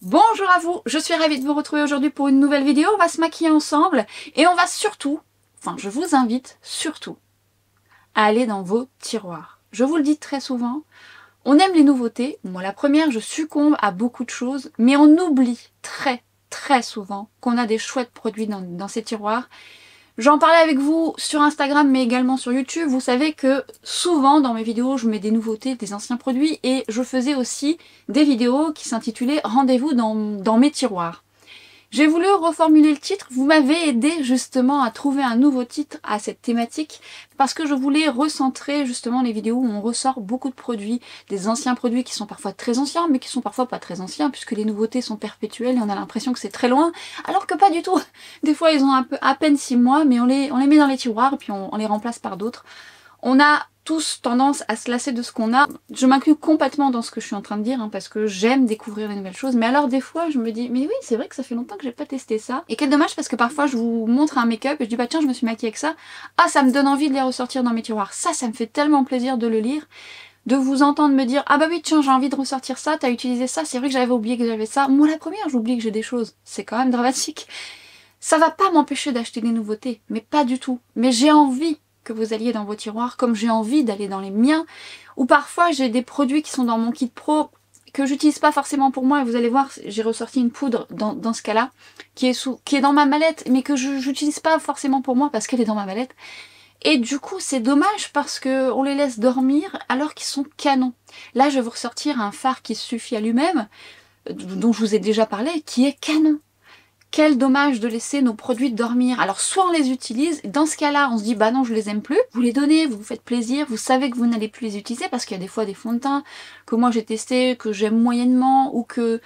Bonjour à vous, je suis ravie de vous retrouver aujourd'hui pour une nouvelle vidéo. On va se maquiller ensemble et on va surtout, je vous invite surtout à aller dans vos tiroirs. Je vous le dis très souvent, on aime les nouveautés. Moi la première, je succombe à beaucoup de choses, mais on oublie très souvent qu'on a des chouettes produits dans ces tiroirs. J'en parlais avec vous sur Instagram mais également sur YouTube. Vous savez que souvent dans mes vidéos je mets des nouveautés, des anciens produits, et je faisais aussi des vidéos qui s'intitulaient Rendez-vous dans mes tiroirs. J'ai voulu reformuler le titre, vous m'avez aidé justement à trouver un nouveau titre à cette thématique parce que je voulais recentrer justement les vidéos où on ressort beaucoup de produits, des anciens produits qui sont parfois très anciens mais qui sont parfois pas très anciens puisque les nouveautés sont perpétuelles et on a l'impression que c'est très loin alors que pas du tout. Des fois ils ont à peine 6 mois mais on les met dans les tiroirs et puis on les remplace par d'autres. On a tous tendance à se lasser de ce qu'on a. Je m'inclus complètement dans ce que je suis en train de dire parce que j'aime découvrir de nouvelles choses. Mais alors des fois je me dis mais oui c'est vrai que ça fait longtemps que j'ai pas testé ça. Et quel dommage parce que parfois je vous montre un make-up et je dis bah tiens je me suis maquillée avec ça. Ah ça me donne envie de les ressortir dans mes tiroirs. Ça me fait tellement plaisir de le lire. De vous entendre me dire ah bah oui tiens j'ai envie de ressortir ça, t'as utilisé ça, c'est vrai que j'avais oublié que j'avais ça. Moi la première j'oublie que j'ai des choses. C'est quand même dramatique. Ça va pas m'empêcher d'acheter des nouveautés, mais pas du tout. Mais j'ai envie que vous alliez dans vos tiroirs, comme j'ai envie d'aller dans les miens, ou parfois j'ai des produits qui sont dans mon kit pro que j'utilise pas forcément pour moi, et vous allez voir, j'ai ressorti une poudre dans ce cas-là, qui est dans ma mallette, mais que j'utilise pas forcément pour moi parce qu'elle est dans ma mallette. Et du coup, c'est dommage parce que on les laisse dormir alors qu'ils sont canons. Là, je vais vous ressortir un fard qui suffit à lui-même, dont je vous ai déjà parlé, qui est canon. Quel dommage de laisser nos produits dormir. Alors soit on les utilise, dans ce cas-là on se dit bah non je les aime plus, vous les donnez, vous vous faites plaisir, vous savez que vous n'allez plus les utiliser parce qu'il y a des fois des fonds de teint que moi j'ai testé, que j'aime moyennement ou que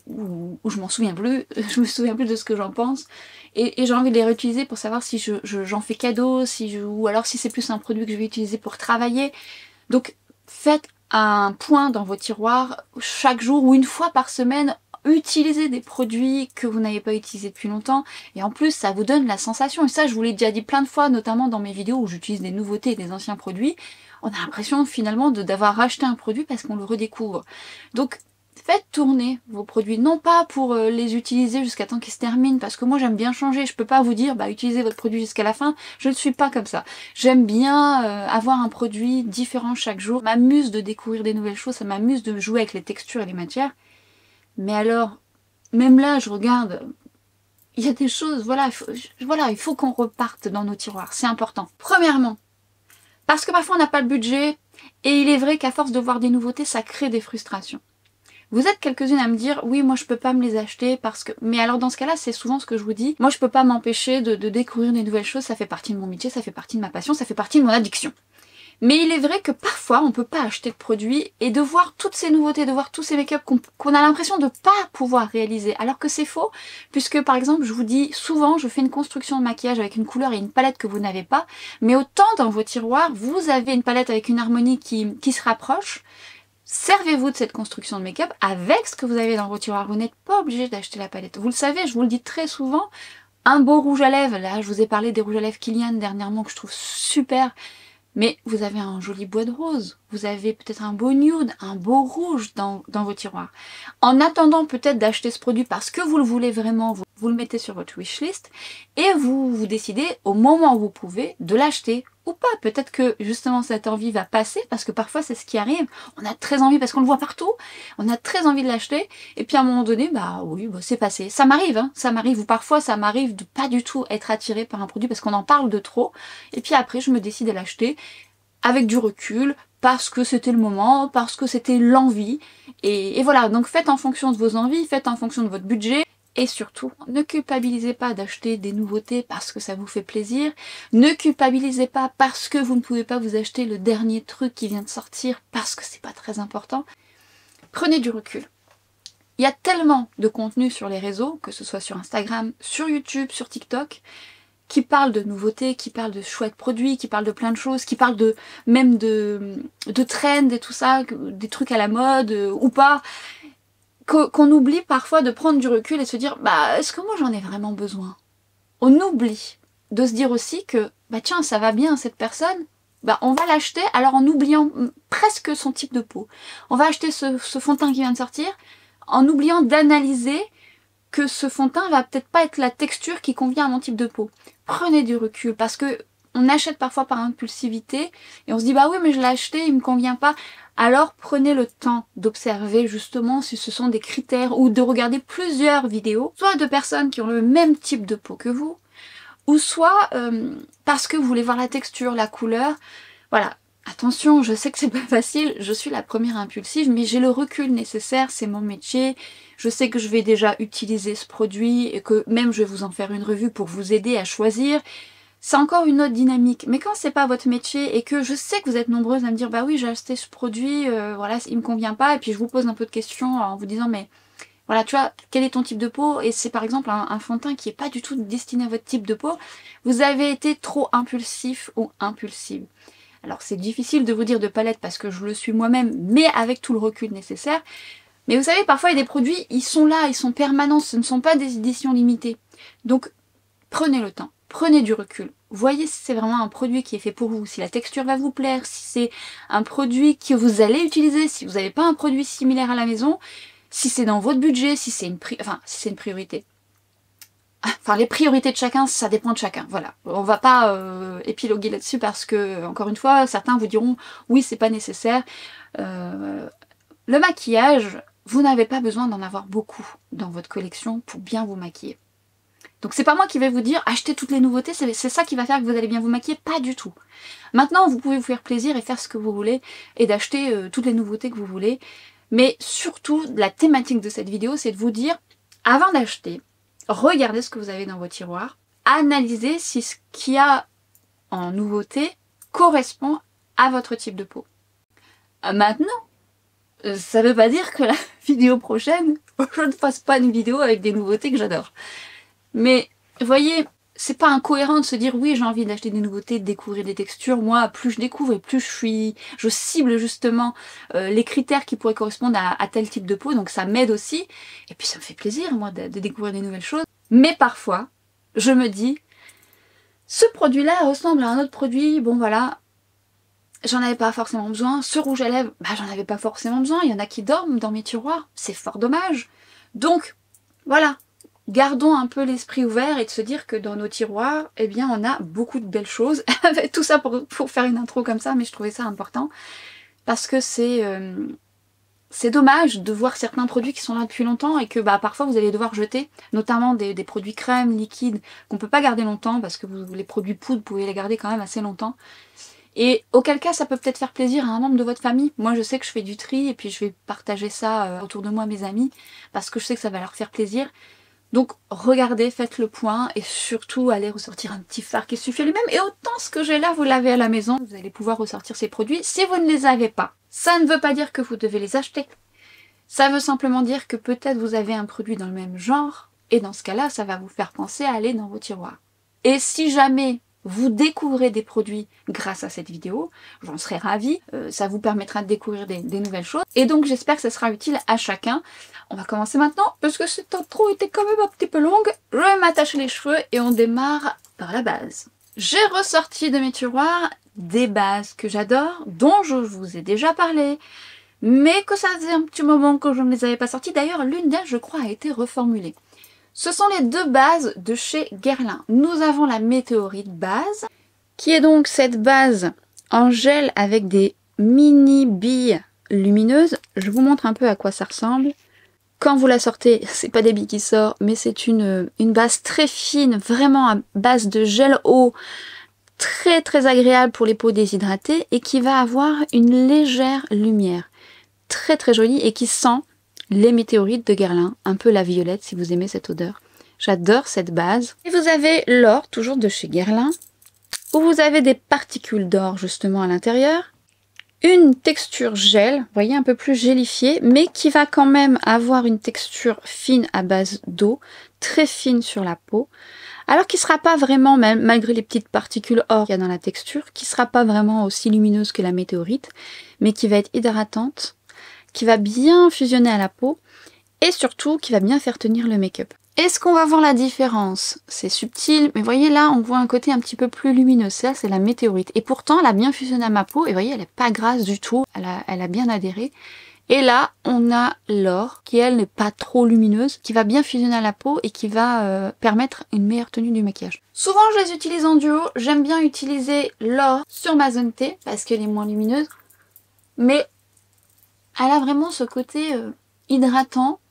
je m'en souviens plus, je me souviens plus de ce que j'en pense et j'ai envie de les réutiliser pour savoir si j'en fais cadeau, ou alors si c'est plus un produit que je vais utiliser pour travailler. Donc faites un point dans vos tiroirs chaque jour ou une fois par semaine. Utilisez des produits que vous n'avez pas utilisés depuis longtemps et en plus ça vous donne la sensation, et ça je vous l'ai déjà dit plein de fois notamment dans mes vidéos où j'utilise des nouveautés et des anciens produits, on a l'impression finalement d'avoir racheté un produit parce qu'on le redécouvre. Donc faites tourner vos produits, non pas pour les utiliser jusqu'à temps qu'ils se terminent, parce que moi j'aime bien changer, je peux pas vous dire bah utilisez votre produit jusqu'à la fin, je ne suis pas comme ça. J'aime bien avoir un produit différent chaque jour, ça m'amuse de découvrir des nouvelles choses, ça m'amuse de jouer avec les textures et les matières. Mais alors, même là, je regarde, il y a des choses, voilà, il faut qu'on reparte dans nos tiroirs, c'est important. Premièrement, parce que parfois on n'a pas le budget, et il est vrai qu'à force de voir des nouveautés, ça crée des frustrations. Vous êtes quelques-unes à me dire, oui, moi je peux pas me les acheter parce que... Mais alors dans ce cas-là, c'est souvent ce que je vous dis, moi je peux pas m'empêcher de découvrir des nouvelles choses, ça fait partie de mon métier, ça fait partie de ma passion, ça fait partie de mon addiction. Mais il est vrai que parfois on peut pas acheter de produits et de voir toutes ces nouveautés, de voir tous ces make-up qu'on a l'impression de pas pouvoir réaliser, alors que c'est faux, puisque par exemple je vous dis souvent je fais une construction de maquillage avec une couleur et une palette que vous n'avez pas, mais autant dans vos tiroirs vous avez une palette avec une harmonie qui se rapproche. Servez-vous de cette construction de make-up avec ce que vous avez dans vos tiroirs, vous n'êtes pas obligé d'acheter la palette. Vous le savez, je vous le dis très souvent, un beau rouge à lèvres, là je vous ai parlé des rouges à lèvres Kilian dernièrement que je trouve super. Mais vous avez un joli bois de rose, vous avez peut-être un beau nude, un beau rouge dans vos tiroirs. En attendant peut-être d'acheter ce produit parce que vous le voulez vraiment, vous le mettez sur votre wishlist et vous décidez au moment où vous pouvez de l'acheter ou pas. Peut-être que justement cette envie va passer parce que parfois c'est ce qui arrive. On a très envie parce qu'on le voit partout, on a très envie de l'acheter et puis à un moment donné, bah oui, bah, c'est passé. Ça m'arrive, hein, ça m'arrive, ou parfois ça m'arrive de pas du tout être attirée par un produit parce qu'on en parle de trop et puis après je me décide à l'acheter avec du recul, parce que c'était le moment, parce que c'était l'envie, et voilà, donc faites en fonction de vos envies, faites en fonction de votre budget, et surtout, ne culpabilisez pas d'acheter des nouveautés parce que ça vous fait plaisir, ne culpabilisez pas parce que vous ne pouvez pas vous acheter le dernier truc qui vient de sortir parce que c'est pas très important. Prenez du recul. Il y a tellement de contenu sur les réseaux, que ce soit sur Instagram, sur YouTube, sur TikTok, qui parle de nouveautés, qui parle de chouettes produits, qui parle de plein de choses, qui parle même de trends et tout ça, des trucs à la mode ou pas, qu'on oublie parfois de prendre du recul et se dire bah est-ce que moi j'en ai vraiment besoin? On oublie de se dire aussi que bah tiens ça va bien cette personne, bah on va l'acheter alors en oubliant presque son type de peau. On va acheter ce fond de teint qui vient de sortir, en oubliant d'analyser que ce fond de teint va peut-être pas être la texture qui convient à mon type de peau. Prenez du recul parce que on achète parfois par impulsivité et on se dit bah oui mais je l'ai acheté, il me convient pas. Alors prenez le temps d'observer justement si ce sont des critères ou de regarder plusieurs vidéos, soit de personnes qui ont le même type de peau que vous, ou soit parce que vous voulez voir la texture, la couleur. Voilà. Attention, je sais que c'est pas facile, je suis la première impulsive, mais j'ai le recul nécessaire, c'est mon métier. Je sais que je vais déjà utiliser ce produit et que même je vais vous en faire une revue pour vous aider à choisir. C'est encore une autre dynamique. Mais quand c'est pas votre métier et que je sais que vous êtes nombreuses à me dire bah oui j'ai acheté ce produit, voilà, il me convient pas, et puis je vous pose un peu de questions en vous disant mais voilà, tu vois, quel est ton type de peau? Et c'est par exemple un fond de teint qui est pas du tout destiné à votre type de peau. Vous avez été trop impulsif ou impulsive. Alors c'est difficile de vous dire de palette parce que je le suis moi-même, mais avec tout le recul nécessaire. Mais vous savez, parfois il y a des produits, ils sont là, ils sont permanents, ce ne sont pas des éditions limitées. Donc prenez le temps, prenez du recul. Voyez si c'est vraiment un produit qui est fait pour vous, si la texture va vous plaire, si c'est un produit que vous allez utiliser, si vous n'avez pas un produit similaire à la maison, si c'est dans votre budget, si c'est une priorité. Enfin, les priorités de chacun, ça dépend de chacun. Voilà, on va pas épiloguer là-dessus parce que, encore une fois, certains vous diront oui, c'est pas nécessaire. Le maquillage, vous n'avez pas besoin d'en avoir beaucoup dans votre collection pour bien vous maquiller. Donc c'est pas moi qui vais vous dire achetez toutes les nouveautés, c'est ça qui va faire que vous allez bien vous maquiller, pas du tout. Maintenant, vous pouvez vous faire plaisir et faire ce que vous voulez et d'acheter toutes les nouveautés que vous voulez. Mais surtout, la thématique de cette vidéo, c'est de vous dire, avant d'acheter, regardez ce que vous avez dans vos tiroirs, analysez si ce qu'il y a en nouveauté correspond à votre type de peau. Maintenant, ça ne veut pas dire que la vidéo prochaine, je ne fasse pas une vidéo avec des nouveautés que j'adore. Mais, vous voyez, c'est pas incohérent de se dire oui j'ai envie d'acheter des nouveautés, de découvrir des textures. Moi plus je découvre et plus je cible justement les critères qui pourraient correspondre à tel type de peau, donc ça m'aide aussi. Et puis ça me fait plaisir moi de découvrir des nouvelles choses. Mais parfois je me dis ce produit là ressemble à un autre produit, bon voilà, j'en avais pas forcément besoin. Ce rouge à lèvres, bah j'en avais pas forcément besoin, il y en a qui dorment dans mes tiroirs, c'est fort dommage. Donc voilà. Gardons un peu l'esprit ouvert et de se dire que dans nos tiroirs, eh bien, on a beaucoup de belles choses. Tout ça pour faire une intro comme ça, mais je trouvais ça important. Parce que c'est dommage de voir certains produits qui sont là depuis longtemps et que bah, parfois vous allez devoir jeter, notamment des produits crèmes, liquides, qu'on peut pas garder longtemps parce que les produits poudre, vous pouvez les garder quand même assez longtemps. Et auquel cas, ça peut peut-être faire plaisir à un membre de votre famille. Moi, je sais que je fais du tri et puis je vais partager ça autour de moi à mes amis parce que je sais que ça va leur faire plaisir. Donc regardez, faites le point et surtout allez ressortir un petit fard qui suffit à lui-même. Et autant ce que j'ai là, vous l'avez à la maison, vous allez pouvoir ressortir ces produits. Si vous ne les avez pas, ça ne veut pas dire que vous devez les acheter. Ça veut simplement dire que peut-être vous avez un produit dans le même genre et dans ce cas-là, ça va vous faire penser à aller dans vos tiroirs. Et si jamais vous découvrez des produits grâce à cette vidéo, j'en serais ravie, ça vous permettra de découvrir des nouvelles choses. Et donc j'espère que ça sera utile à chacun. On va commencer maintenant, parce que cette intro était quand même un petit peu longue. Je vais m'attacher les cheveux et on démarre par la base. J'ai ressorti de mes tiroirs des bases que j'adore, dont je vous ai déjà parlé, mais que ça faisait un petit moment que je ne les avais pas sorties. D'ailleurs, l'une d'elles, je crois, a été reformulée. Ce sont les deux bases de chez Guerlain. Nous avons la Météorite base, qui est donc cette base en gel avec des mini billes lumineuses. Je vous montre un peu à quoi ça ressemble. Quand vous la sortez, c'est pas des billes qui sortent, mais c'est une base très fine, vraiment à base de gel eau, très très agréable pour les peaux déshydratées et qui va avoir une légère lumière. Très très jolie et qui sent les météorites de Guerlain, un peu la violette si vous aimez cette odeur. J'adore cette base. Et vous avez l'or, toujours de chez Guerlain, où vous avez des particules d'or justement à l'intérieur. Une texture gel, vous voyez, un peu plus gélifiée, mais qui va quand même avoir une texture fine à base d'eau, très fine sur la peau. Alors qui ne sera pas vraiment, même malgré les petites particules or qu'il y a dans la texture, qui ne sera pas vraiment aussi lumineuse que la météorite, mais qui va être hydratante, qui va bien fusionner à la peau et surtout qui va bien faire tenir le make-up. Est-ce qu'on va voir la différence? C'est subtil, mais voyez là, on voit un côté un petit peu plus lumineux. Ça, c'est la météorite. Et pourtant, elle a bien fusionné à ma peau et voyez, elle n'est pas grasse du tout. Elle a bien adhéré. Et là, on a l'or, qui elle n'est pas trop lumineuse, qui va bien fusionner à la peau et qui va permettre une meilleure tenue du maquillage. Souvent, je les utilise en duo. J'aime bien utiliser l'or sur ma zone T, parce qu'elle est moins lumineuse. Mais elle a vraiment ce côté hydratant.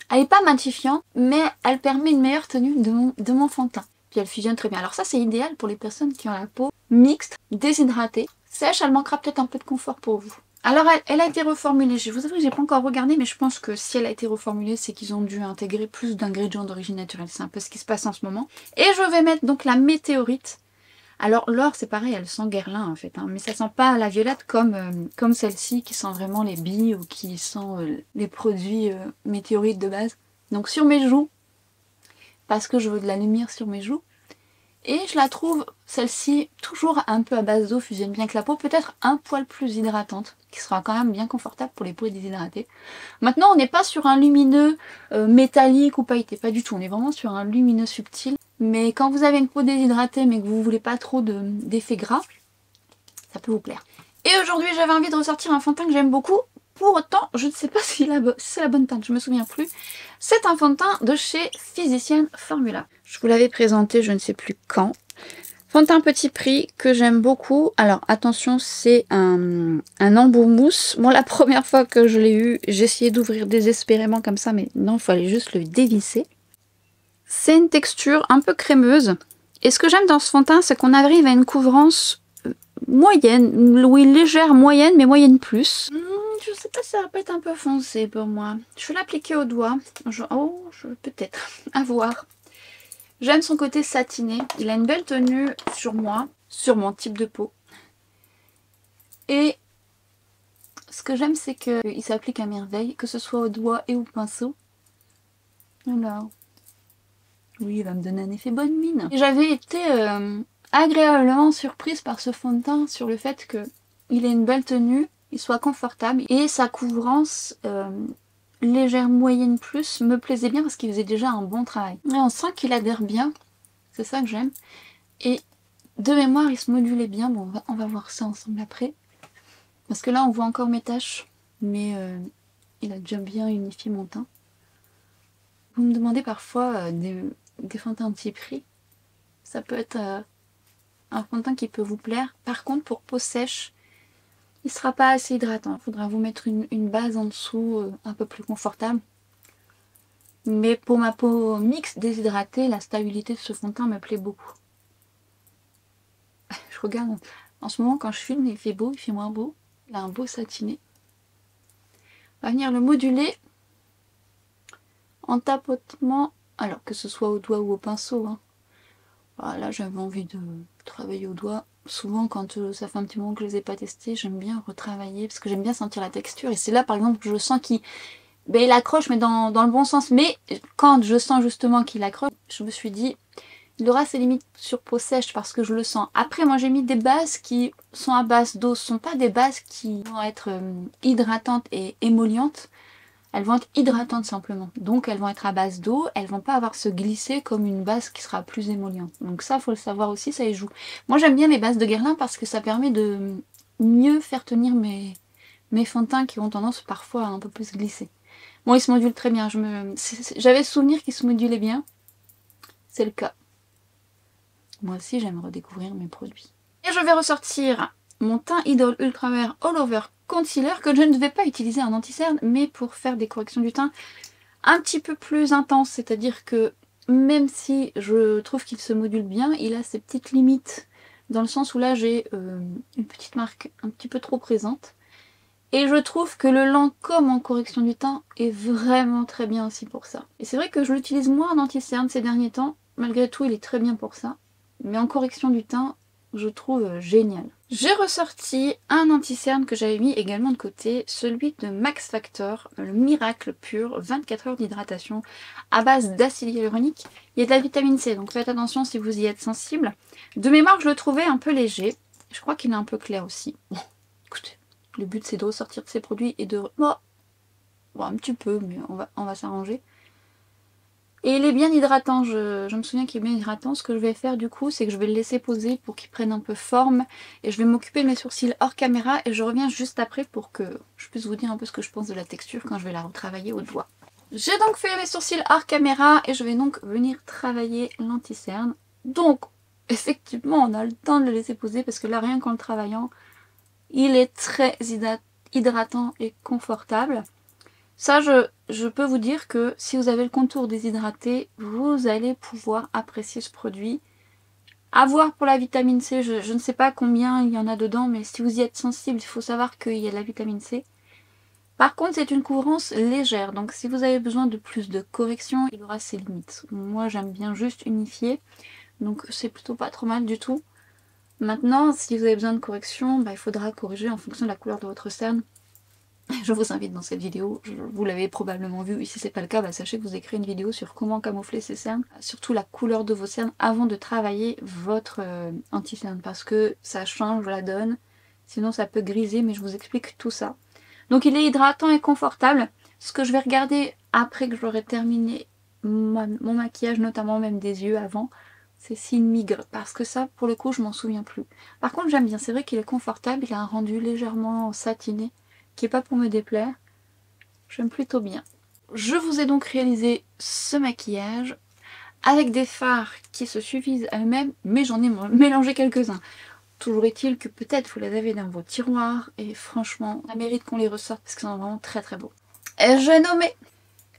Elle n'est pas matifiante, mais elle permet une meilleure tenue de mon fond de teint. Puis elle fusionne très bien. Alors ça, c'est idéal pour les personnes qui ont la peau mixte, déshydratée. Sèche, elle manquera peut-être un peu de confort pour vous. Alors elle a été reformulée. Je vous avoue que j'ai pas encore regardé, mais je pense que si elle a été reformulée, c'est qu'ils ont dû intégrer plus d'ingrédients d'origine naturelle. C'est un peu ce qui se passe en ce moment. Et je vais mettre donc la météorite. Alors l'or c'est pareil, elle sent guerlin en fait, hein, mais ça sent pas la violette comme celle-ci qui sent vraiment les billes ou qui sent les produits météorites de base. Donc sur mes joues, parce que je veux de la lumière sur mes joues. Et je la trouve, celle-ci, toujours un peu à base d'eau, fusionne bien avec la peau, peut-être un poil plus hydratante, qui sera quand même bien confortable pour les peaux déshydratées. Maintenant, on n'est pas sur un lumineux métallique ou pailleté, pas du tout, on est vraiment sur un lumineux subtil. Mais quand vous avez une peau déshydratée mais que vous voulez pas trop d'effets gras, ça peut vous plaire. Et aujourd'hui, j'avais envie de ressortir un fond de teint que j'aime beaucoup. Pour autant, je ne sais pas si c'est la bonne teinte, je me souviens plus. C'est un fond de teint de chez Physicians Formula. Je vous l'avais présenté, je ne sais plus quand. Fond de teint petit prix que j'aime beaucoup. Alors attention, c'est un embout mousse. Moi, la première fois que je l'ai eu, j'ai essayé d'ouvrir désespérément comme ça, mais non, il fallait juste le dévisser. C'est une texture un peu crémeuse. Et ce que j'aime dans ce fond de teint, c'est qu'on arrive à une couvrance moyenne, oui légère moyenne, mais moyenne plus. Je sais pas si ça va pas être un peu foncé pour moi. Je vais l'appliquer au doigt. Peut-être. À voir. J'aime son côté satiné. Il a une belle tenue sur moi, sur mon type de peau. Et ce que j'aime, c'est qu'il s'applique à merveille, que ce soit au doigt et au pinceau. Voilà. Oui, il va me donner un effet bonne mine. J'avais été agréablement surprise par ce fond de teint sur le fait qu'il ait une belle tenue, il soit confortable et sa couvrance légère moyenne plus me plaisait bien parce qu'il faisait déjà un bon travail. Et on sent qu'il adhère bien, c'est ça que j'aime. Et de mémoire, il se modulait bien. Bon, on va voir ça ensemble après. Parce que là, on voit encore mes taches, mais il a déjà bien unifié mon teint. Vous me demandez parfois des fonds de teint petit prix. Ça peut être un fond de teint qui peut vous plaire. Par contre, pour peau sèche, il sera pas assez hydratant. Il faudra vous mettre une base en dessous un peu plus confortable. Mais pour ma peau mixte déshydratée, la stabilité de ce fond de teint me plaît beaucoup. Je regarde en ce moment quand je filme, il fait beau, il fait moins beau. Il a un beau satiné. On va venir le moduler en tapotement, alors que ce soit au doigt ou au pinceau. Hein. Voilà, j'avais envie de travailler au doigt. Souvent, quand ça fait un petit moment que je les ai pas testés, j'aime bien retravailler parce que j'aime bien sentir la texture. Et c'est là, par exemple, que je sens qu'il il accroche, mais dans le bon sens. Mais quand je sens justement qu'il accroche, je me suis dit, il aura ses limites sur peau sèche parce que je le sens. Après, moi, j'ai mis des bases qui sont à base d'eau. Ce ne sont pas des bases qui vont être hydratantes et émollientes. Elles vont être hydratantes simplement. Donc elles vont être à base d'eau, elles vont pas avoir se glisser comme une base qui sera plus émolliente. Donc ça, faut le savoir aussi, ça y joue. Moi j'aime bien les bases de Guerlain parce que ça permet de mieux faire tenir mes fonds de teint qui ont tendance parfois à un peu plus glisser. Bon, ils se modulent très bien. J'avais souvenir qu'ils se modulaient bien. C'est le cas. Moi aussi, j'aime redécouvrir mes produits. Et je vais ressortir mon teint Idol Ultra Wear All Over Concealer que je ne vais pas utiliser en anti-cerne mais pour faire des corrections du teint un petit peu plus intenses, c'est-à-dire que même si je trouve qu'il se module bien, il a ses petites limites dans le sens où là j'ai une petite marque un petit peu trop présente et je trouve que le Lancôme en correction du teint est vraiment très bien aussi pour ça. Et c'est vrai que je l'utilise moins en anti-cerne ces derniers temps, malgré tout il est très bien pour ça, mais en correction du teint je trouve génial. J'ai ressorti un anti-cerne que j'avais mis également de côté, celui de Max Factor, le Miracle Pur, 24 heures d'hydratation à base d'acide hyaluronique. Il y a de la vitamine C, donc faites attention si vous y êtes sensible. De mémoire, je le trouvais un peu léger. Je crois qu'il est un peu clair aussi. Bon, écoutez, le but c'est de ressortir de ces produits et de... Bon, un petit peu, mais on va s'arranger. Et il est bien hydratant, je me souviens qu'il est bien hydratant. Ce que je vais faire du coup, c'est que je vais le laisser poser pour qu'il prenne un peu forme. Et je vais m'occuper de mes sourcils hors caméra et je reviens juste après pour que je puisse vous dire un peu ce que je pense de la texture quand je vais la retravailler au doigt. J'ai donc fait mes sourcils hors caméra et je vais donc venir travailler l'anti-cerne. Donc, effectivement, on a le temps de le laisser poser parce que là, rien qu'en le travaillant, il est très hydratant et confortable. Ça, je peux vous dire que si vous avez le contour déshydraté, vous allez pouvoir apprécier ce produit. À voir pour la vitamine C, je ne sais pas combien il y en a dedans, mais si vous y êtes sensible, il faut savoir qu'il y a de la vitamine C. Par contre, c'est une couvrance légère, donc si vous avez besoin de plus de correction, il aura ses limites. Moi, j'aime bien juste unifier, donc c'est plutôt pas trop mal du tout. Maintenant, si vous avez besoin de correction, bah, il faudra corriger en fonction de la couleur de votre cerne. Je vous invite dans cette vidéo, vous l'avez probablement vu, et si c'est pas le cas, bah sachez que vous avez créé une vidéo sur comment camoufler ces cernes, surtout la couleur de vos cernes avant de travailler votre anti-cerne, parce que ça change la donne, sinon ça peut griser, mais je vous explique tout ça. Donc il est hydratant et confortable. Ce que je vais regarder après que j'aurai terminé mon maquillage, notamment même des yeux avant, c'est s'il migre, parce que ça, pour le coup, je m'en souviens plus. Par contre, j'aime bien, c'est vrai qu'il est confortable, il a un rendu légèrement satiné, qui est pas pour me déplaire. J'aime plutôt bien. Je vous ai donc réalisé ce maquillage avec des fards qui se suffisent à eux-mêmes, mais j'en ai mélangé quelques-uns. Toujours est-il que peut-être vous les avez dans vos tiroirs et franchement, ça mérite qu'on les ressorte parce qu'ils sont vraiment très très beaux. Et j'ai nommé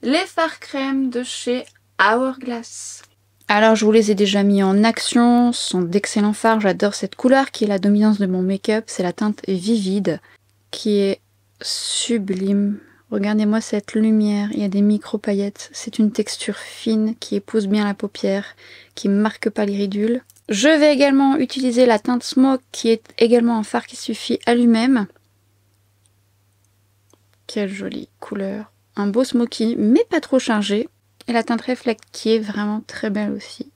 les fards crème de chez Hourglass. Alors je vous les ai déjà mis en action, ce sont d'excellents fards, j'adore cette couleur qui est la dominance de mon make-up, c'est la teinte Vivide qui est sublime. Regardez-moi cette lumière, il y a des micro-paillettes. C'est une texture fine qui épouse bien la paupière, qui ne marque pas l'iridule. Je vais également utiliser la teinte Smoke qui est également un fard qui suffit à lui-même. Quelle jolie couleur. Un beau smoky, mais pas trop chargé. Et la teinte Reflect qui est vraiment très belle aussi.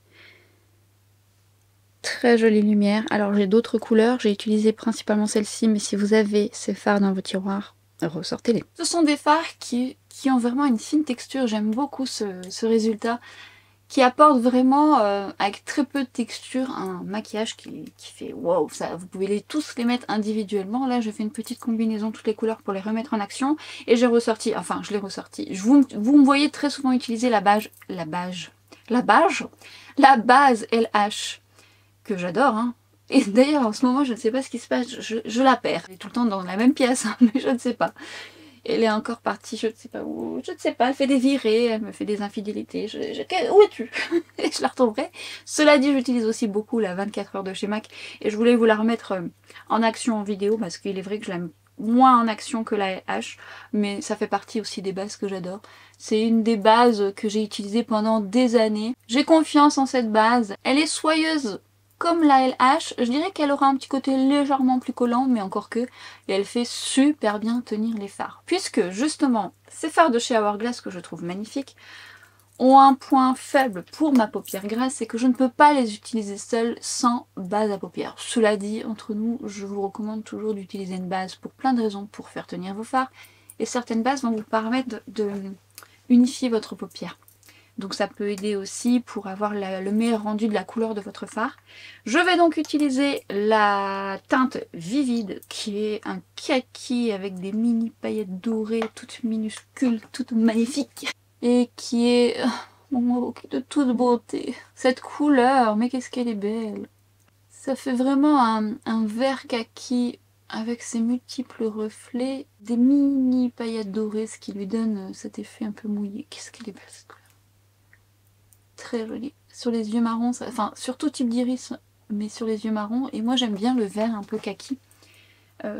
Très jolie lumière. Alors j'ai d'autres couleurs, j'ai utilisé principalement celle-ci, mais si vous avez ces fards dans vos tiroirs, ressortez-les. Ce sont des fards qui ont vraiment une fine texture, j'aime beaucoup ce résultat, qui apporte vraiment, avec très peu de texture, un maquillage qui fait wow, ça, vous pouvez tous les mettre individuellement. Là, je fais une petite combinaison toutes les couleurs pour les remettre en action, et j'ai ressorti, enfin je l'ai ressorti. Vous me voyez très souvent utiliser la base LH, que j'adore, hein. Et d'ailleurs, en ce moment, je ne sais pas ce qui se passe, je la perds. Elle est tout le temps dans la même pièce, hein, mais je ne sais pas. Elle est encore partie, je ne sais pas où, je ne sais pas, elle fait des virées, elle me fait des infidélités, où es-tu? Et je la retrouverai. Cela dit, j'utilise aussi beaucoup la 24 heures de chez MAC, et je voulais vous la remettre en action en vidéo, parce qu'il est vrai que je l'aime moins en action que la LH, mais ça fait partie aussi des bases que j'adore. C'est une des bases que j'ai utilisées pendant des années. J'ai confiance en cette base, elle est soyeuse, comme la LH, je dirais qu'elle aura un petit côté légèrement plus collant, mais encore que, et elle fait super bien tenir les fards. Puisque justement, ces fards de chez Hourglass que je trouve magnifiques, ont un point faible pour ma paupière grasse, c'est que je ne peux pas les utiliser seules sans base à paupières. Cela dit, entre nous, je vous recommande toujours d'utiliser une base pour plein de raisons pour faire tenir vos fards, et certaines bases vont vous permettre de unifier votre paupière. Donc ça peut aider aussi pour avoir le meilleur rendu de la couleur de votre fard. Je vais donc utiliser la teinte Vivide qui est un kaki avec des mini paillettes dorées, toutes minuscules, toutes magnifiques. Et qui est de toute beauté. Cette couleur, mais qu'est-ce qu'elle est belle. Ça fait vraiment un vert kaki avec ses multiples reflets, des mini paillettes dorées, ce qui lui donne cet effet un peu mouillé. Qu'est-ce qu'elle est belle cette couleur. Très jolie. Sur les yeux marrons, enfin sur tout type d'iris, mais sur les yeux marrons. Et moi j'aime bien le vert un peu kaki.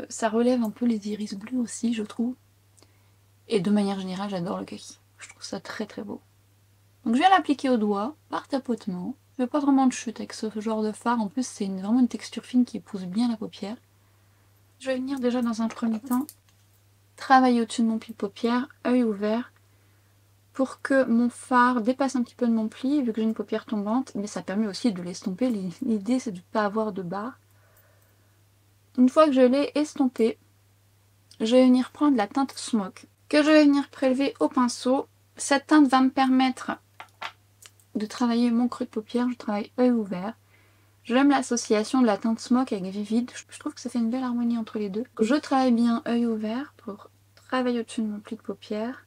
Ça relève un peu les iris bleus aussi, je trouve. Et de manière générale, j'adore le kaki. Je trouve ça très très beau. Donc je viens l'appliquer au doigt, par tapotement. Je veux pas vraiment de chute avec ce genre de fard. En plus, c'est vraiment une texture fine qui épouse bien la paupière. Je vais venir déjà dans un premier temps travailler au-dessus de mon pli de paupière, œil ouvert, pour que mon fard dépasse un petit peu de mon pli, vu que j'ai une paupière tombante, mais ça permet aussi de l'estomper. L'idée, c'est de ne pas avoir de barre. Une fois que je l'ai estompé, je vais venir prendre la teinte Smoke, que je vais venir prélever au pinceau. Cette teinte va me permettre de travailler mon creux de paupière, je travaille œil ouvert. J'aime l'association de la teinte smoke avec Vivid, je trouve que ça fait une belle harmonie entre les deux. Je travaille bien œil ouvert pour travailler au-dessus de mon pli de paupière.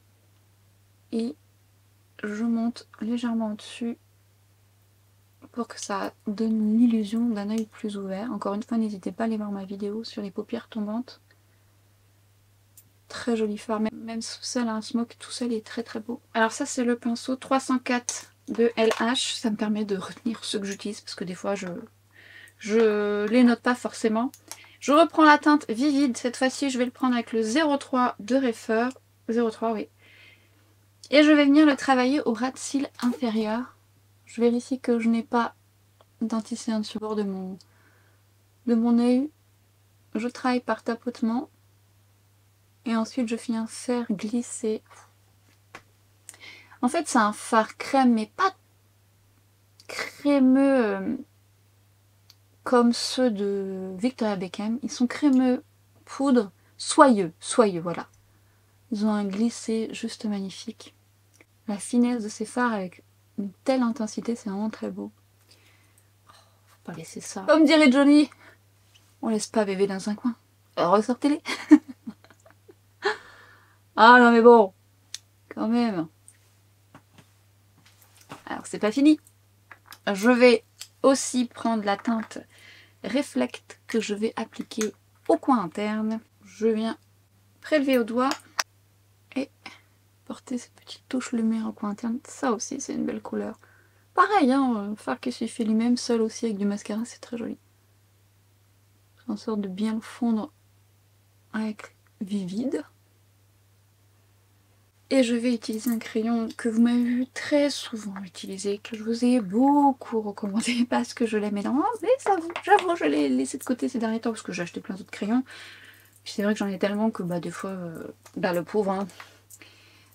Et je monte légèrement au-dessus pour que ça donne l'illusion d'un œil plus ouvert. Encore une fois, n'hésitez pas à aller voir ma vidéo sur les paupières tombantes. Très joli fard, même sous seul, un smoke tout seul est très très beau. Alors ça c'est le pinceau 304 de LH, ça me permet de retenir ceux que j'utilise parce que des fois je les note pas forcément. Je reprends la teinte Vivid, cette fois-ci je vais le prendre avec le 03 de Refer, 03 oui. Et je vais venir le travailler au ras de cils inférieur. Je vérifie que je n'ai pas d'anticéane sur le bord de mon œil. Je travaille par tapotement. Et ensuite je viens faire glisser. En fait c'est un fard crème mais pas crémeux comme ceux de Victoria Beckham. Ils sont crémeux poudre, soyeux voilà. Ils ont un glissé juste magnifique. La finesse de ces fards avec une telle intensité, c'est vraiment très beau. Faut pas laisser ça. Comme dirait Johnny, on laisse pas bébé dans un coin. Ressortez-les. Ah non mais bon, quand même. Alors c'est pas fini. Je vais aussi prendre la teinte Reflect que je vais appliquer au coin interne. Je viens prélever au doigt et porter cette petite touche lumière au coin interne. Ça aussi c'est une belle couleur. Pareil, hein, fard qui suffit lui-même, seul aussi avec du mascara, c'est très joli. Faire en sorte de bien le fondre avec Vivid. Et je vais utiliser un crayon que vous m'avez vu très souvent utiliser, que je vous ai beaucoup recommandé parce que je l'aime énormément. Mais j'avoue, je l'ai laissé de côté ces derniers temps parce que j'ai acheté plein d'autres crayons. C'est vrai que j'en ai tellement que des fois, le pauvre. Hein.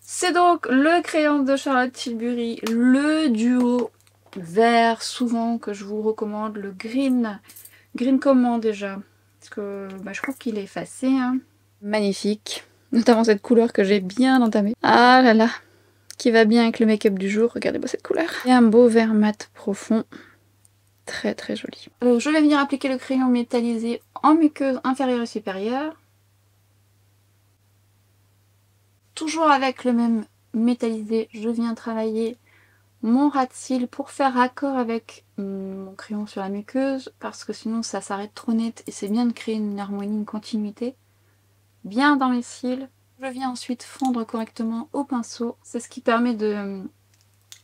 C'est donc le crayon de Charlotte Tilbury, le duo vert souvent que je vous recommande, le green. Green comment déjà? Parce que je trouve qu'il est effacé. Hein. Magnifique. Notamment cette couleur que j'ai bien entamée. Ah là là, qui va bien avec le make-up du jour. Regardez-moi cette couleur. Et un beau vert mat profond. Très très joli. Je vais venir appliquer le crayon métallisé en muqueuse inférieure et supérieure. Toujours avec le même métallisé, je viens travailler mon ras de cils pour faire raccord avec mon crayon sur la muqueuse. Parce que sinon ça s'arrête trop net et c'est bien de créer une harmonie, une continuité. Bien dans les cils. Je viens ensuite fondre correctement au pinceau. C'est ce qui permet de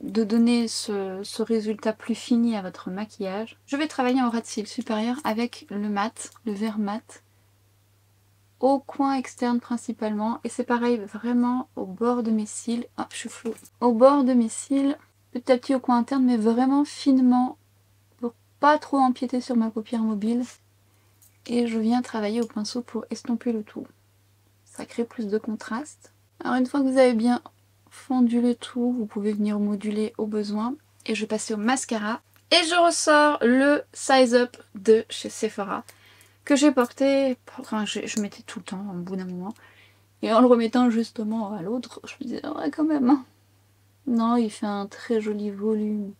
donner ce résultat plus fini à votre maquillage. Je vais travailler en ras de cils supérieur avec le mat, le vert mat, au coin externe principalement. Et c'est pareil vraiment au bord de mes cils. Hop, je suis floue. Au bord de mes cils, petit à petit au coin interne, mais vraiment finement pour pas trop empiéter sur ma paupière mobile. Et je viens travailler au pinceau pour estomper le tout. Ça crée plus de contraste. Alors une fois que vous avez bien fondu le tout, vous pouvez venir moduler au besoin. Et je vais passer au mascara. Et je ressors le Size Up de chez Sephora. Que j'ai porté, enfin je mettais tout le temps au bout d'un moment. Et en le remettant justement à l'autre, je me disais, ouais quand même. Hein. Non, il fait un très joli volume.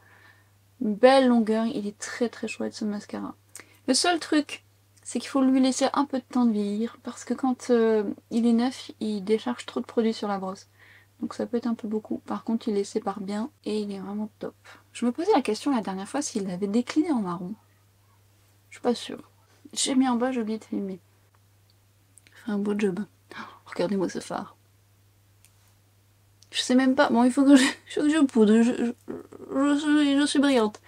Une belle longueur, il est très très chouette ce mascara. Le seul truc, c'est qu'il faut lui laisser un peu de temps de vieillir parce que quand il est neuf, il décharge trop de produits sur la brosse. Donc ça peut être un peu beaucoup. Par contre, il les sépare bien et il est vraiment top. Je me posais la question la dernière fois s'il l'avait décliné en marron. Je suis pas sûre. J'ai mis en bas, j'ai oublié de filmer. Il fait un beau job. Oh, regardez-moi ce fard. Je sais même pas. Bon, il faut que je poudre. Je suis brillante.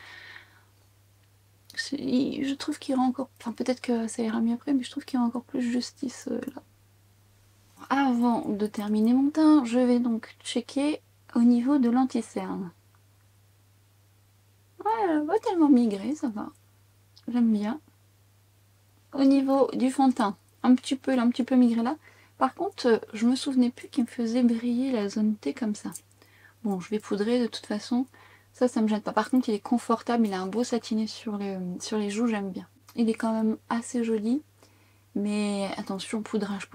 Je trouve qu'il rend encore... Enfin, peut-être que ça ira mieux après, mais je trouve qu'il rend encore plus justice là. Avant de terminer mon teint, je vais donc checker au niveau de l'anti-cerne. Ouais, elle va tellement migrer, ça va. J'aime bien. Au niveau du fond de teint, un petit peu migré là. Par contre, je me souvenais plus qu'il me faisait briller la zone T comme ça. Bon, je vais poudrer de toute façon. Ça me gêne pas. Par contre, il est confortable, il a un beau satiné sur les joues, j'aime bien. Il est quand même assez joli. Mais attention, poudrage.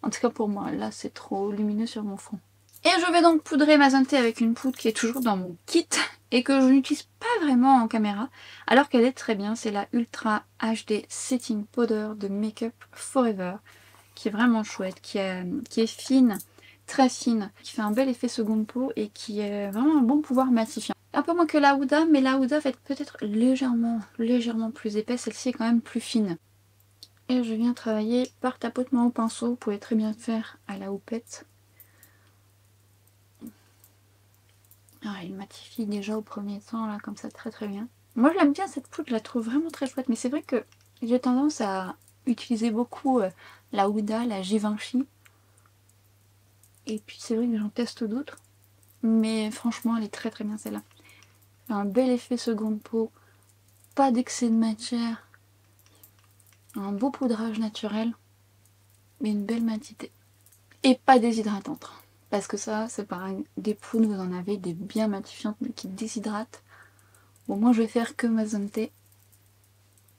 En tout cas pour moi, là c'est trop lumineux sur mon front. Et je vais donc poudrer ma zone T avec une poudre qui est toujours dans mon kit, et que je n'utilise pas vraiment en caméra, alors qu'elle est très bien. C'est la Ultra HD Setting Powder de Make Up Forever, qui est vraiment chouette, qui est fine, très fine, qui fait un bel effet seconde peau et qui est vraiment un bon pouvoir matifiant. Un peu moins que la Huda, mais la Huda va être peut-être légèrement plus épaisse, celle-ci est quand même plus fine. Et je viens travailler par tapotement au pinceau, vous pouvez très bien le faire à la houppette. Ah, il matifie déjà au premier temps, là, comme ça, très très bien. Moi, je l'aime bien cette poudre, je la trouve vraiment très chouette, mais c'est vrai que j'ai tendance à utiliser beaucoup la Huda, la Givenchy. Et puis c'est vrai que j'en teste d'autres, mais franchement, elle est très très bien celle-là. Un bel effet seconde peau, pas d'excès de matière, un beau poudrage naturel, mais une belle matité. Et pas déshydratante. Parce que ça, c'est pareil, des poudres, vous en avez des bien matifiantes mais qui déshydratent. Bon, moi je vais faire que ma zone T.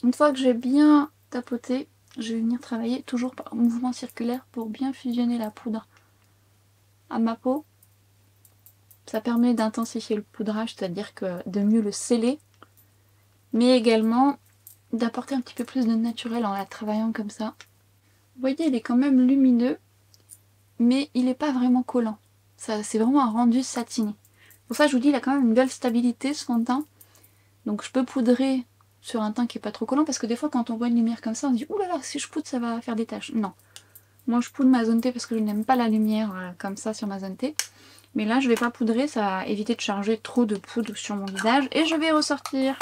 Une fois que j'ai bien tapoté, je vais venir travailler toujours par mouvement circulaire pour bien fusionner la poudre à ma peau. Ça permet d'intensifier le poudrage, c'est-à-dire que de mieux le sceller, mais également d'apporter un petit peu plus de naturel en la travaillant comme ça. Vous voyez, il est quand même lumineux, mais il n'est pas vraiment collant. C'est vraiment un rendu satiné. Pour ça, je vous dis, il a quand même une belle stabilité ce fond de teint. Donc je peux poudrer sur un teint qui est pas trop collant, parce que des fois quand on voit une lumière comme ça, on se dit « Ouh là là, si je poudre, ça va faire des taches ». Non. Moi je poudre ma zone T parce que je n'aime pas la lumière comme ça sur ma zone T. Mais là je vais pas poudrer, ça va éviter de charger trop de poudre sur mon visage. Et je vais ressortir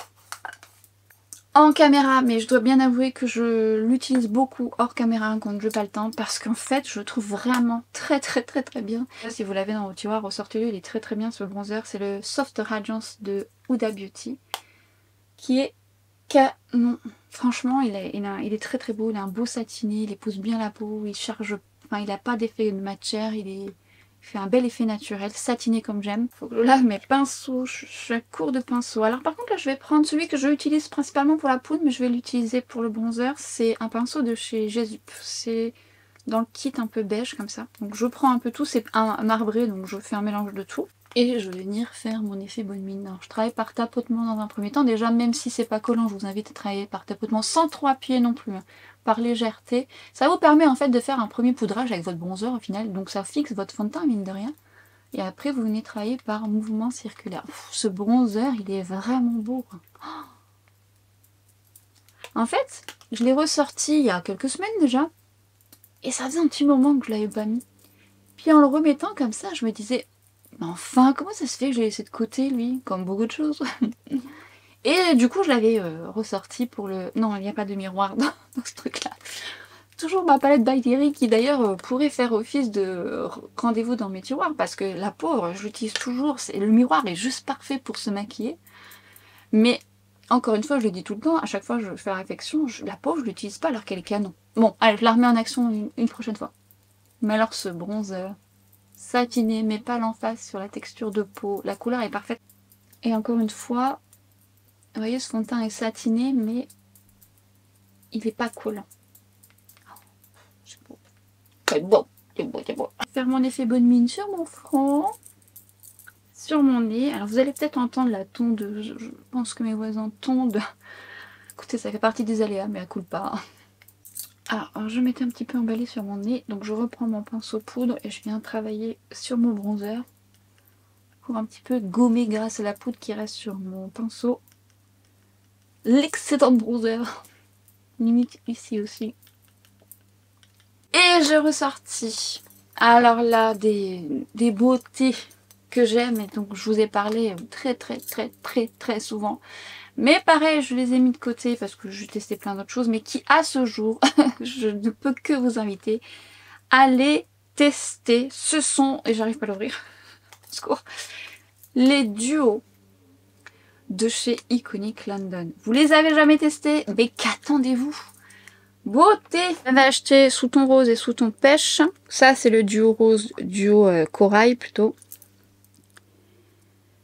en caméra, mais je dois bien avouer que je l'utilise beaucoup hors caméra quand je n'ai pas le temps, parce qu'en fait je le trouve vraiment très bien. Si vous l'avez dans vos tiroirs, ressortez-le, il est très très bien ce bronzer. C'est le Soft Radiance de Huda Beauty, qui est canon. Franchement, il est très très beau, il a un beau satiné, il épouse bien la peau, il charge, enfin il n'a pas d'effet de matière, il fait un bel effet naturel, satiné comme j'aime. Faut que je lave mes pinceaux, je suis à court de pinceaux. Alors par contre là je vais prendre celui que j'utilise principalement pour la poudre, mais je vais l'utiliser pour le bronzer. C'est un pinceau de chez Jesup, c'est dans le kit un peu beige comme ça. Donc je prends un peu tout, c'est un marbré, donc je fais un mélange de tout. Et je vais venir faire mon effet bonne mine. Alors, je travaille par tapotement dans un premier temps. Déjà, même si c'est pas collant, je vous invite à travailler par tapotement sans trop appuyer non plus. Hein, par légèreté. Ça vous permet en fait de faire un premier poudrage avec votre bronzer au final. Donc ça fixe votre fond de teint, mine de rien. Et après, vous venez travailler par mouvement circulaire. Ce bronzer, il est vraiment beau. Quoi. En fait, je l'ai ressorti il y a quelques semaines déjà. Et ça faisait un petit moment que je l'avais pas mis. Puis en le remettant comme ça, je me disais... Mais enfin, comment ça se fait que je l'ai laissé de côté, lui, comme beaucoup de choses. Et du coup, je l'avais ressorti pour le... Non, il n'y a pas de miroir dans ce truc-là. Toujours ma palette by Terry qui d'ailleurs pourrait faire office de rendez-vous dans mes tiroirs, parce que la pauvre, je l'utilise toujours. Le miroir est juste parfait pour se maquiller. Mais, encore une fois, je le dis tout le temps, à chaque fois que je fais réflexion, la pauvre, je l'utilise pas alors qu'elle est canon. Bon, allez, je la remets en action une prochaine fois. Mais alors ce bronzer... satiné, mais pas l'emphase sur la texture de peau. La couleur est parfaite. Et encore une fois, vous voyez, ce fond de teint est satiné, mais il n'est pas collant. C'est beau. C'est beau, c'est beau, c'est beau. Je vais faire mon effet bonne mine sur mon front, sur mon nez. Alors vous allez peut-être entendre la tondeuse. Je pense que mes voisins tondent. Écoutez, ça fait partie des aléas, mais à coup pas. Alors je m'étais un petit peu emballée sur mon nez, donc je reprends mon pinceau poudre et je viens travailler sur mon bronzer pour un petit peu gommer grâce à la poudre qui reste sur mon pinceau l'excédent de bronzer. Limite ici aussi. Et j'ai ressorti. Alors là, des beautés que j'aime et donc je vous ai parlé très souvent. Mais pareil, je les ai mis de côté parce que j'ai testé plein d'autres choses, mais qui à ce jour, je ne peux que vous inviter à les tester. Ce sont, et j'arrive pas à l'ouvrir, secours, les duos de chez Iconic London. Vous les avez jamais testés, mais qu'attendez-vous? Beauté! J'avais acheté sous ton rose et sous ton pêche. Ça c'est le duo rose, duo corail plutôt.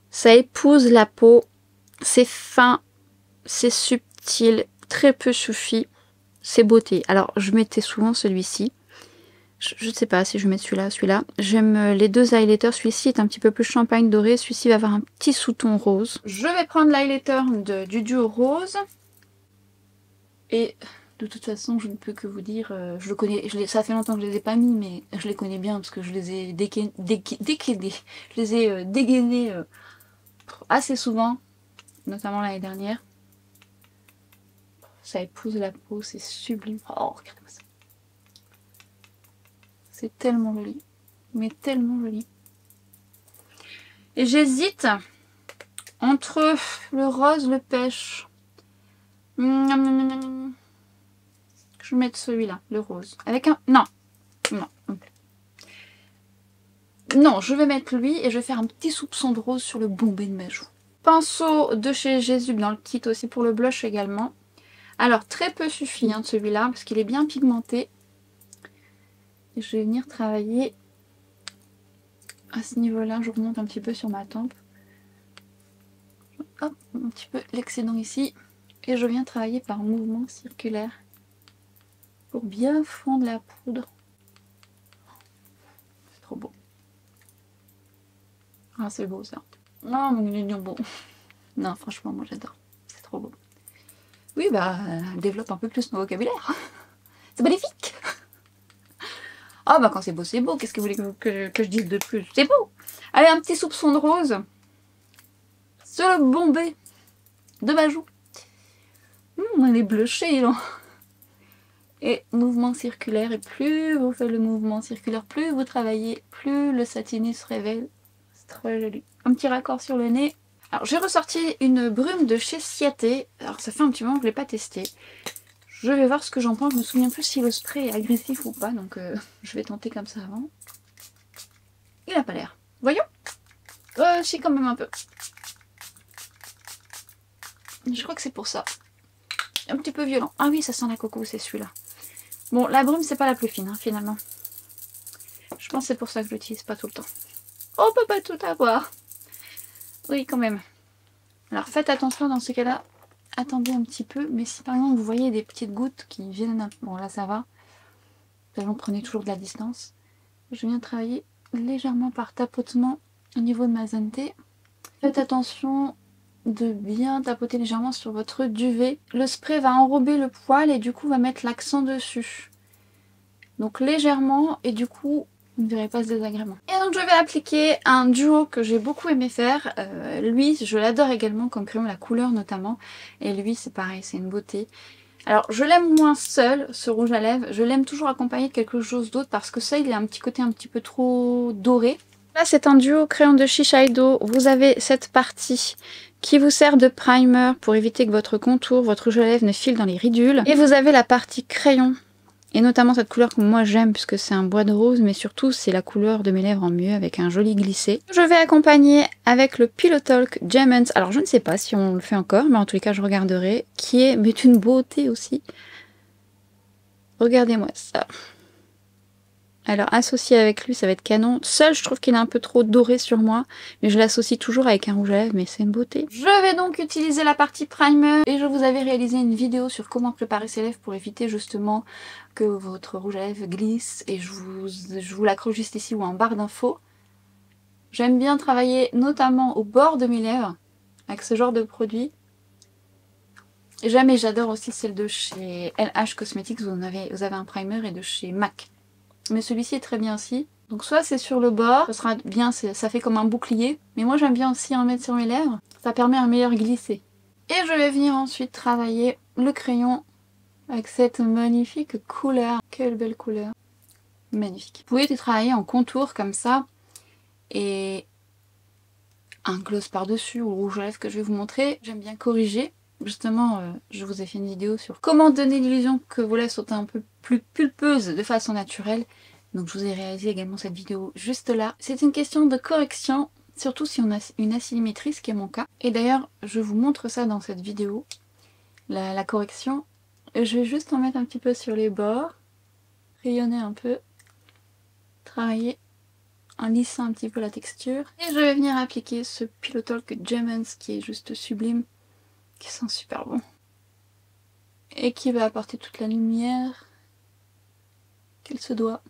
Ça épouse la peau. C'est fin, c'est subtil, très peu suffit. C'est beauté. Alors je mettais souvent celui-ci. Je ne sais pas si je vais mettre celui-là. J'aime les deux highlighters. Celui-ci est un petit peu plus champagne doré. Celui-ci va avoir un petit sous-ton rose. Je vais prendre l'highlighter du duo rose. Et de toute façon, je ne peux que vous dire, je le connais, ça fait longtemps que je les ai pas mis, mais je les connais bien parce que je les ai dégainés assez souvent, notamment l'année dernière. Ça épouse la peau, c'est sublime. Oh, regardez-moi ça. C'est tellement joli, mais tellement joli. Et j'hésite entre le rose, le pêche. Je vais mettre celui-là, le rose. Avec un... Non. Non. Non, je vais mettre lui et je vais faire un petit soupçon de rose sur le bombé de ma joue. Pinceau de chez Jésus dans le kit aussi pour le blush également. Alors très peu suffit de celui-là parce qu'il est bien pigmenté. Et je vais venir travailler à ce niveau-là. Je remonte un petit peu sur ma tempe. Hop, un petit peu l'excédent ici. Et je viens travailler par mouvement circulaire pour bien fondre la poudre. C'est trop beau. Ah, c'est beau ça. Oh, mon mignon beau. Non, franchement, moi j'adore. C'est trop beau. Oui, bah, développe un peu plus mon vocabulaire. C'est magnifique. Ah, bah, quand c'est beau, c'est beau. Qu'est-ce que vous voulez que je dise de plus? C'est beau. Allez, un petit soupçon de rose sur le bombé de ma joue. Elle est blushée, là. Et mouvement circulaire. Et plus vous faites le mouvement circulaire, plus vous travaillez, plus le satiné se révèle. C'est très joli. Un petit raccord sur le nez. Alors, j'ai ressorti une brume de chez Ciaté. Alors, ça fait un petit moment que je ne l'ai pas testé. Je vais voir ce que j'en pense. Je me souviens plus si le spray est agressif ou pas. Donc, je vais tenter comme ça avant. Il n'a pas l'air. Voyons. Si, quand même un peu. Je crois que c'est pour ça. Un petit peu violent. Ah oui, ça sent la coco, c'est celui-là. Bon, la brume, c'est pas la plus fine, hein, finalement. Je pense que c'est pour ça que je l'utilise pas tout le temps. On peut pas tout avoir. Oui, quand même. Alors, faites attention dans ce cas-là. Attendez un petit peu. Mais si, par exemple, vous voyez des petites gouttes qui viennent... Bon, là, ça va. Vous prenez toujours de la distance. Je viens travailler légèrement par tapotement au niveau de ma zone T. Faites attention de bien tapoter légèrement sur votre duvet. Le spray va enrober le poil et du coup va mettre l'accent dessus. Donc légèrement et du coup vous ne verrez pas ce désagrément. Et donc je vais appliquer un duo que j'ai beaucoup aimé faire. Lui je l'adore également comme crayon, la couleur notamment. Et lui c'est pareil, c'est une beauté. Alors je l'aime moins seul ce rouge à lèvres. Je l'aime toujours accompagné de quelque chose d'autre parce que ça il a un petit côté un petit peu trop doré. Là c'est un duo crayon de Shiseido. Vous avez cette partie qui vous sert de primer pour éviter que votre contour, votre rouge à lèvres ne file dans les ridules. Et vous avez la partie crayon, et notamment cette couleur que moi j'aime puisque c'est un bois de rose, mais surtout c'est la couleur de mes lèvres en mieux avec un joli glissé. Je vais accompagner avec le Pillow Talk Diamonds, alors je ne sais pas si on le fait encore, mais en tous les cas je regarderai, qui est mais une beauté aussi. Regardez-moi ça. Alors associé avec lui ça va être canon. Seul je trouve qu'il est un peu trop doré sur moi. Mais je l'associe toujours avec un rouge à lèvres, mais c'est une beauté. Je vais donc utiliser la partie primer. Et je vous avais réalisé une vidéo sur comment préparer ses lèvres pour éviter justement que votre rouge à lèvres glisse. Et je vous l'accroche juste ici ou en barre d'infos. J'aime bien travailler notamment au bord de mes lèvres avec ce genre de produit. J'adore aussi celle de chez LH Cosmetics. Vous avez un primer et de chez MAC. Mais celui-ci est très bien aussi. Donc soit c'est sur le bord, ça sera bien, ça fait comme un bouclier. Mais moi j'aime bien aussi en mettre sur mes lèvres. Ça permet un meilleur glisser. Et je vais venir ensuite travailler le crayon avec cette magnifique couleur. Quelle belle couleur. Magnifique. Vous pouvez travailler en contour comme ça. Et un gloss par-dessus ou le rouge à lèvres que je vais vous montrer. J'aime bien corriger. Justement, je vous ai fait une vidéo sur comment donner l'illusion que vos lèvres sont un peu plus pulpeuses de façon naturelle. Donc je vous ai réalisé également cette vidéo juste là. C'est une question de correction, surtout si on a une asymétrie, ce qui est mon cas. Et d'ailleurs, je vous montre ça dans cette vidéo, la correction. Je vais juste en mettre un petit peu sur les bords, rayonner un peu, travailler en lissant un petit peu la texture. Et je vais venir appliquer ce Pillow Talk Diamonds qui est juste sublime, qui sent super bon. Et qui va apporter toute la lumière qu'il se doit.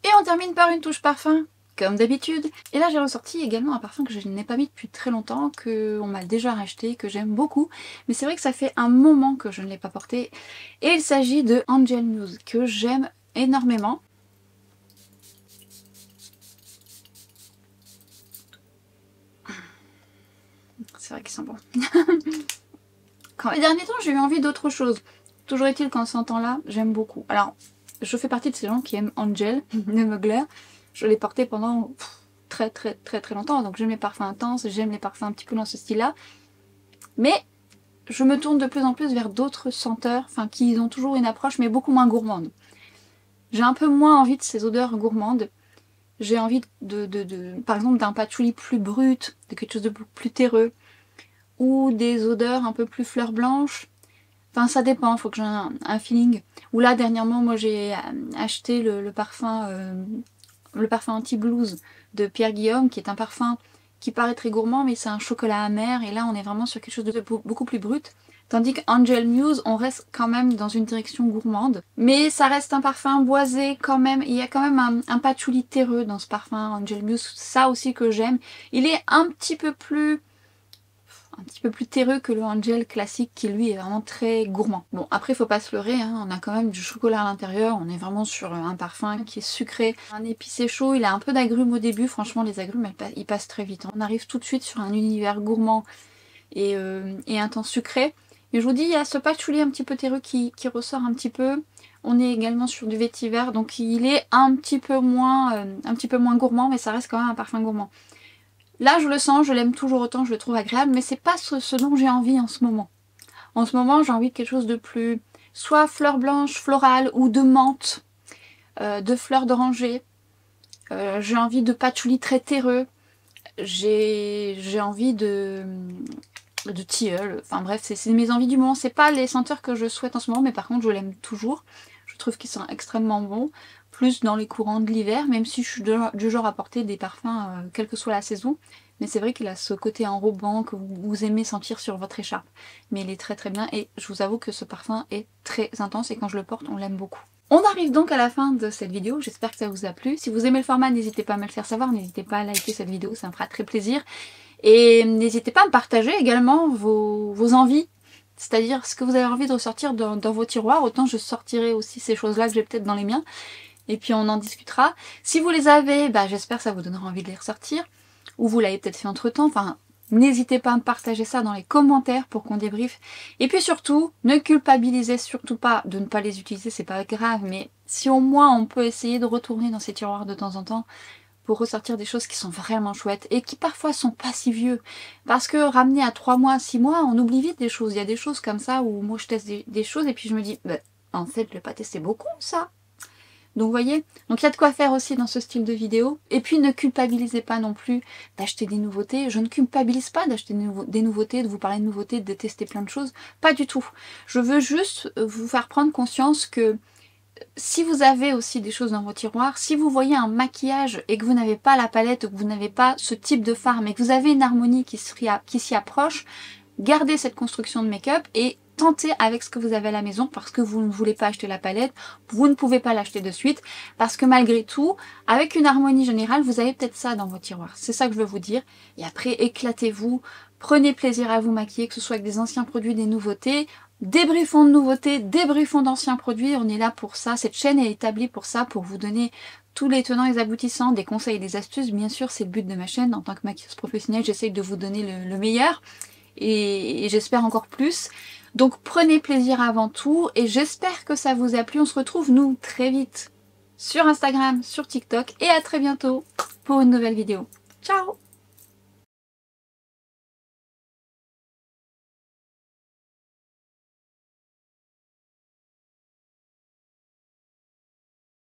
Et on termine par une touche parfum, comme d'habitude. Et là j'ai ressorti également un parfum que je n'ai pas mis depuis très longtemps, qu'on m'a déjà racheté, que j'aime beaucoup. Mais c'est vrai que ça fait un moment que je ne l'ai pas porté. Et il s'agit de Angel Muse, que j'aime énormément. C'est vrai qu'ils sont bons. Quand les derniers temps j'ai eu envie d'autre chose. Toujours est-il qu'en ce temps-là, j'aime beaucoup. Alors, je fais partie de ces gens qui aiment Angel de Mugler. Je l'ai porté pendant très longtemps. Donc j'aime les parfums intenses, j'aime les parfums un petit peu dans ce style-là. Mais je me tourne de plus en plus vers d'autres senteurs, enfin qui ont toujours une approche mais beaucoup moins gourmande. J'ai un peu moins envie de ces odeurs gourmandes. J'ai envie par exemple d'un patchouli plus brut, de quelque chose de plus terreux. Ou des odeurs un peu plus fleurs blanches. Enfin ça dépend, il faut que j'ai un feeling. Ou là dernièrement moi j'ai acheté le parfum anti-blues de Pierre Guillaume, qui est un parfum qui paraît très gourmand mais c'est un chocolat amer, et là on est vraiment sur quelque chose de beaucoup plus brut. Tandis qu'Angel Muse, on reste quand même dans une direction gourmande. Mais ça reste un parfum boisé quand même. Il y a quand même un patchouli terreux dans ce parfum Angel Muse. Ça aussi que j'aime. Il est un petit peu plus terreux que le Angel classique qui lui est vraiment très gourmand. Bon après faut pas se leurrer, hein, on a quand même du chocolat à l'intérieur, on est vraiment sur un parfum qui est sucré, un épicé chaud, il a un peu d'agrumes au début, franchement les agrumes ils passent très vite. On arrive tout de suite sur un univers gourmand et un temps sucré. Et je vous dis, il y a ce patchouli un petit peu terreux qui ressort un petit peu. On est également sur du vétiver, donc il est un petit peu moins gourmand, mais ça reste quand même un parfum gourmand. Là je le sens, je l'aime toujours autant, je le trouve agréable, mais c'est pas ce dont j'ai envie en ce moment. En ce moment j'ai envie de quelque chose de plus, soit fleur blanche, florale, ou de menthe, de fleurs d'oranger. J'ai envie de patchouli très terreux. J'ai envie de tilleul, enfin bref, c'est mes envies du moment. C'est pas les senteurs que je souhaite en ce moment, mais par contre je l'aime toujours. Je trouve qu'ils sont extrêmement bons, plus dans les courants de l'hiver, même si je suis du genre à porter des parfums quelle que soit la saison. Mais c'est vrai qu'il a ce côté enrobant que vous aimez sentir sur votre écharpe. Mais il est très bien, et je vous avoue que ce parfum est très intense, et quand je le porte, on l'aime beaucoup. On arrive donc à la fin de cette vidéo, j'espère que ça vous a plu. Si vous aimez le format, n'hésitez pas à me le faire savoir, n'hésitez pas à liker cette vidéo, ça me fera très plaisir. Et n'hésitez pas à me partager également vos envies, c'est-à-dire ce que vous avez envie de ressortir dans vos tiroirs. Autant je sortirai aussi ces choses-là que j'ai peut-être dans les miens, et puis on en discutera. Si vous les avez, bah, j'espère que ça vous donnera envie de les ressortir, ou vous l'avez peut-être fait entre temps, enfin n'hésitez pas à me partager ça dans les commentaires pour qu'on débriefe. Et puis surtout, ne culpabilisez surtout pas de ne pas les utiliser, c'est pas grave, mais si au moins on peut essayer de retourner dans ces tiroirs de temps en temps, pour ressortir des choses qui sont vraiment chouettes et qui parfois sont pas si vieux. Parce que ramener à 3 mois, 6 mois, on oublie vite des choses. Il y a des choses comme ça où moi je teste des choses et puis je me dis, bah, en fait je l'ai pas testé beaucoup ça. Donc vous voyez, donc il y a de quoi faire aussi dans ce style de vidéo. Et puis ne culpabilisez pas non plus d'acheter des nouveautés. Je ne culpabilise pas d'acheter des nouveautés, de vous parler de nouveautés, de tester plein de choses. Pas du tout. Je veux juste vous faire prendre conscience que si vous avez aussi des choses dans vos tiroirs, si vous voyez un maquillage et que vous n'avez pas la palette, ou que vous n'avez pas ce type de fard, mais que vous avez une harmonie qui s'y approche, gardez cette construction de make-up et tentez avec ce que vous avez à la maison, parce que vous ne voulez pas acheter la palette, vous ne pouvez pas l'acheter de suite, parce que malgré tout, avec une harmonie générale, vous avez peut-être ça dans vos tiroirs. C'est ça que je veux vous dire. Et après, éclatez-vous, prenez plaisir à vous maquiller, que ce soit avec des anciens produits, des nouveautés. Débriefons de nouveautés, débriefons d'anciens produits, on est là pour ça, cette chaîne est établie pour ça, pour vous donner tous les tenants et les aboutissants, des conseils et des astuces. Bien sûr, c'est le but de ma chaîne, en tant que maquilleuse professionnelle, j'essaye de vous donner le meilleur, et j'espère encore plus. Donc prenez plaisir avant tout, et j'espère que ça vous a plu. On se retrouve, nous, très vite sur Instagram, sur TikTok, et à très bientôt pour une nouvelle vidéo. Ciao!